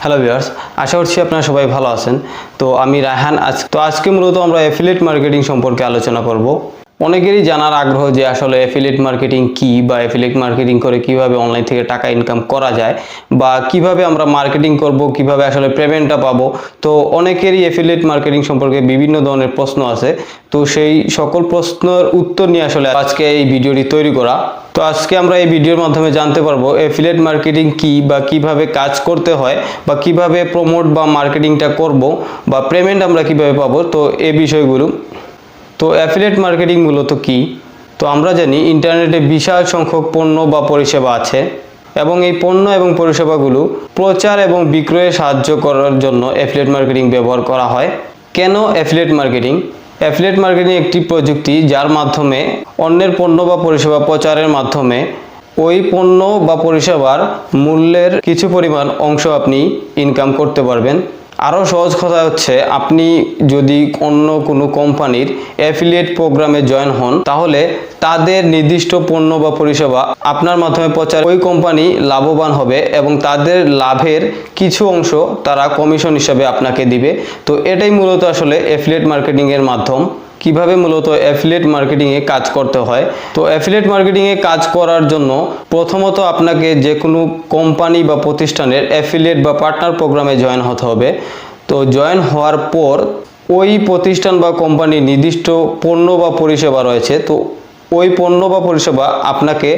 Hello viewers, আশা করছি আপনারা সবাই ভালো আছেন। তো আমি রায়হান। আজকে মূলত আমরা অ্যাফিলিয়েট মার্কেটিং সম্পর্কে আলোচনা করব। অনেকেরই জানার আগ্রহ যে আসলে অ্যাফিলিয়েট মার্কেটিং কি, বা অ্যাফিলিয়েট মার্কেটিং করে কিভাবে অনলাইন থেকে টাকা ইনকাম করা যায়, বা কিভাবে আমরা মার্কেটিং করব, কিভাবে আসলে পেমেন্টটা পাবো। তো অনেকেরই অ্যাফিলিয়েট মার্কেটিং সম্পর্কে বিভিন্ন ধরনের প্রশ্ন আছে। তো সেই সকল প্রশ্নের উত্তর নিয়ে আসলে আজকে এই ভিডিওটি তৈরি করা। তো আজকে আমরা এই ভিডিওর মাধ্যমে জানতে পারবো অ্যাফিলিয়েট মার্কেটিং কি, বা কিভাবে কাজ করতে হয়, বা কিভাবে প্রমোট বা মার্কেটিংটা করব, বা পেমেন্ট আমরা কিভাবে পাবো, তো এই বিষয়গুলো। তো অ্যাফিলিয়েট মার্কেটিং মূলত কি? তো আমরা জানি ইন্টারনেটে বিশাল সংখ্যক পণ্য বা পরিষেবা আছে, এবং এই পণ্য এবং পরিষেবাগুলো প্রচার এবং বিক্রয়ে সাহায্য করার জন্য অ্যাফিলিয়েট মার্কেটিং ব্যবহার করা হয়। কেন অ্যাফিলিয়েট মার্কেটিং? অ্যাফিলিয়েট মার্কেটিং একটি প্রযুক্তি যার মাধ্যমে অন্যের পণ্য বা পরিষেবা প্রচারের মাধ্যমে ওই পণ্য বা পরিষেবার মূল্যের কিছু পরিমাণ অংশ আপনি ইনকাম করতে পারবেন। আরও সহজ কথা হচ্ছে, আপনি যদি অন্য কোনো কোম্পানির অ্যাফিলিয়েট প্রোগ্রামে জয়েন হন, তাহলে তাদের নির্দিষ্ট পণ্য বা পরিষেবা আপনার মাধ্যমে প্রচার ওই কোম্পানি লাভবান হবে, এবং তাদের লাভের কিছু অংশ তারা কমিশন হিসাবে আপনাকে দিবে। তো এটাই মূলত আসলে অ্যাফিলিয়েট মার্কেটিংয়ের মাধ্যম। কিভাবে মূলত অ্যাফিলিয়েট মার্কেটিংয়ে কাজ করতে হয়? তো অ্যাফিলিয়েট মার্কেটিংয়ে কাজ করার জন্য প্রথমত আপনাকে যে কোনো কোম্পানি বা প্রতিষ্ঠানের অ্যাফিলিয়েট বা পার্টনার প্রোগ্রামে জয়েন হতে হবে। তো জয়েন হওয়ার পর ওই প্রতিষ্ঠান বা কোম্পানির নির্দিষ্ট পণ্য বা পরিষেবা রয়েছে। তো ওই পণ্য বা পরিষেবা আপনাকে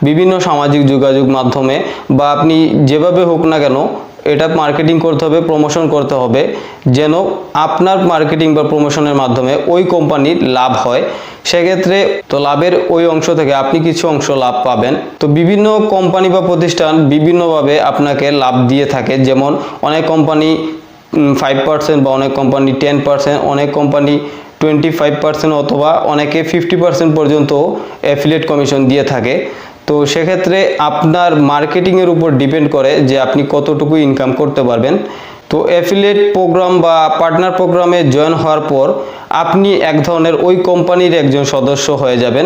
বিভিন্ন সামাজিক যোগাযোগ মাধ্যমে, বা আপনি যেভাবে হোক না কেন, এটা মার্কেটিং করতে হবে, প্রমোশন করতে হবে, যেন আপনার মার্কেটিং বা প্রমোশনের মাধ্যমে ওই কোম্পানির লাভ হয়। সেক্ষেত্রে তো লাভের ওই অংশ থেকে আপনি কিছু অংশ লাভ পাবেন। তো বিভিন্ন কোম্পানি বা প্রতিষ্ঠান বিভিন্নভাবে আপনাকে লাভ দিয়ে থাকে। যেমন অনেক কোম্পানি 5%, বা অনেক কোম্পানি 10%, অনেক কোম্পানি 25%, অথবা অনেকে 50% পর্যন্ত অ্যাফিলিয়েট কমিশন দিয়ে থাকে। তো সেক্ষেত্রে আপনার মার্কেটিংয়ের উপর ডিপেন্ড করে যে আপনি কতটুকু ইনকাম করতে পারবেন। তো অ্যাফিলিয়েট প্রোগ্রাম বা পার্টনার প্রোগ্রামে জয়েন হওয়ার পর আপনি এক ধরনের ওই কোম্পানির একজন সদস্য হয়ে যাবেন,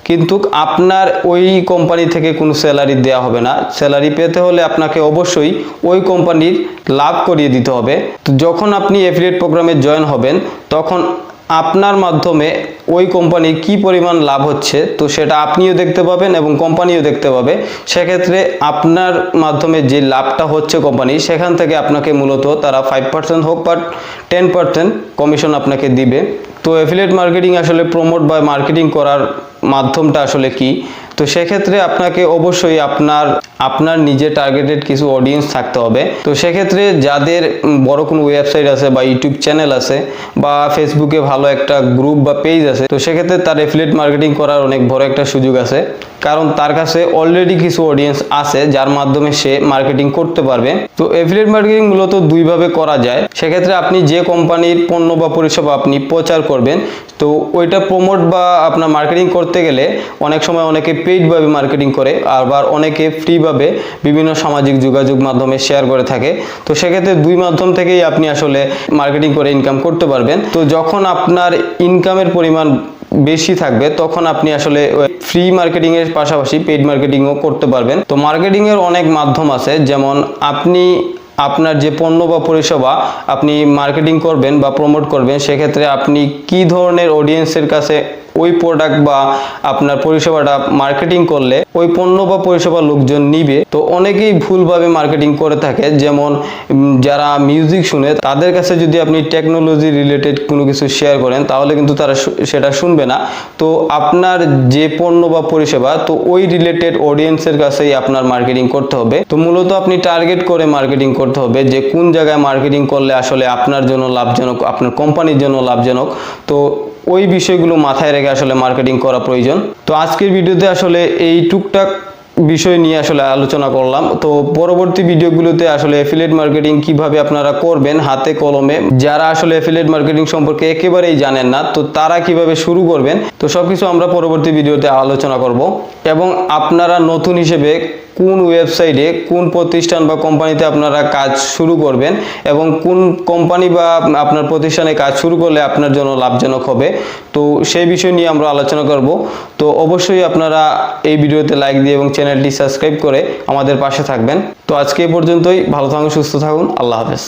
কিন্তু আপনার ওই কোম্পানি থেকে কোনো স্যালারি দেওয়া হবে না। স্যালারি পেতে হলে আপনাকে অবশ্যই ওই কোম্পানির লাভ করিয়ে দিতে হবে। তো যখন আপনি অ্যাফিলিয়েট প্রোগ্রামে জয়েন হবেন, তখন আপনার মাধ্যমে ওই কোম্পানির কি পরিমাণ লাভ হচ্ছে, তো সেটা আপনিও দেখতে পাবেন এবং কোম্পানিও দেখতে পাবে। সেক্ষেত্রে আপনার মাধ্যমে যে লাভটা হচ্ছে কোম্পানি, সেখান থেকে আপনাকে মূলত তারা 5% হোক বা 10% কমিশন আপনাকে দিবে। তো অ্যাফিলিয়েট মার্কেটিং আসলে প্রমোট বা মার্কেটিং করার মাধ্যমটা আসলে কি? তো সেক্ষেত্রে আপনাকে অবশ্যই আপনার নিজের টার্গেটেড কিছু অডিয়েন্স থাকতে হবে। তো সেক্ষেত্রে যাদের বড় কোনো ওয়েবসাইট আছে, বা ইউটিউব চ্যানেল আছে, বা ফেসবুকে ভালো একটা গ্রুপ বা পেজ আছে, তো সেক্ষেত্রে তার অ্যাফিলিয়েট মার্কেটিং করার অনেক বড় একটা সুযোগ আছে, কারণ তার কাছে অলরেডি কিছু অডিয়েন্স আছে যার মাধ্যমে সে মার্কেটিং করতে পারবে। তো অ্যাফিলিয়েট মার্কেটিং মূলত দুইভাবে করা যায়। সেক্ষেত্রে আপনি যে কোম্পানির পণ্য বা পরিষেবা আপনি প্রচার করবেন, তো ওইটা প্রমোট বা আপনার মার্কেটিং করতে গেলে অনেক সময় অনেকে পেইডভাবে মার্কেটিং করে, আবার অনেকে ফ্রিভাবে বিভিন্ন সামাজিক যোগাযোগ মাধ্যমে শেয়ার করে থাকে। তো সেক্ষেত্রে দুই মাধ্যম থেকেই আপনি আসলে মার্কেটিং করে ইনকাম করতে পারবেন। তো যখন আপনার ইনকামের পরিমাণ বেশি থাকবে, তখন আপনি আসলে ফ্রি মার্কেটিং এর পাশাপাশি পেইড মার্কেটিংও করতে পারবেন। তো মার্কেটিং এর অনেক মাধ্যম আছে, যেমন আপনি আপনার যে পণ্য বা পরিষেবা আপনি মার্কেটিং করবেন বা প্রমোট করবেন, সেক্ষেত্রে আপনি কি ধরনের অডিয়েন্সের কাছে ওই প্রোডাক্ট বা আপনার পরিষেবাটা মার্কেটিং করলে ওই পণ্য বা পরিষেবা লোকজন নিবে। তো অনেকেই ভুলভাবে মার্কেটিং করে থাকে। যেমন যারা মিউজিক শুনে, তাদের কাছে যদি আপনি টেকনোলজি রিলেটেড কোনো কিছু শেয়ার করেন, তাহলে কিন্তু তারা সেটা শুনবে না। তো আপনার যে পণ্য বা পরিষেবা, তো ওই রিলেটেড অডিয়েন্সের কাছেই আপনার মার্কেটিং করতে হবে। তো মূলত আপনি টার্গেট করে মার্কেটিং করতে হবে, যে কোন জায়গায় মার্কেটিং করলে আসলে আপনার জন্য লাভজনক, আপনার কোম্পানির জন্য লাভজনক। তো ওই বিষয়গুলো মাথায় রেখে আসলে মার্কেটিং করা প্রয়োজন। তো আজকের ভিডিওতে আসলে এই টুকটাক বিষয় নিয়ে আসলে আলোচনা করলাম। তো পরবর্তী ভিডিওগুলোতে আসলে অ্যাফিলিয়েট মার্কেটিং কিভাবে আপনারা করবেন হাতে কলমে, যারা আসলে অ্যাফিলিয়েট মার্কেটিং সম্পর্কে একেবারেই জানেন না, তো তারা কিভাবে শুরু করবেন, তো সবকিছু আমরা পরবর্তী ভিডিওতে আলোচনা করব। এবং আপনারা নতুন হিসেবে কোন ওয়েবসাইটে কোন প্রতিষ্ঠান বা কোম্পানিতে আপনারা কাজ শুরু করবেন এবং কোন কোম্পানি বা আপনার প্রতিষ্ঠানে কাজ শুরু করলে আপনার জন্য লাভজনক হবে, তো সেই বিষয় নিয়ে আমরা আলোচনা করব। তো অবশ্যই আপনারা এই ভিডিওতে লাইক দিয়ে এবং চ্যানেলটি সাবস্ক্রাইব করে আমাদের পাশে থাকবেন। তো আজকে এই পর্যন্তই, ভালো থাকুন, সুস্থ থাকুন, আল্লাহ হাফেজ।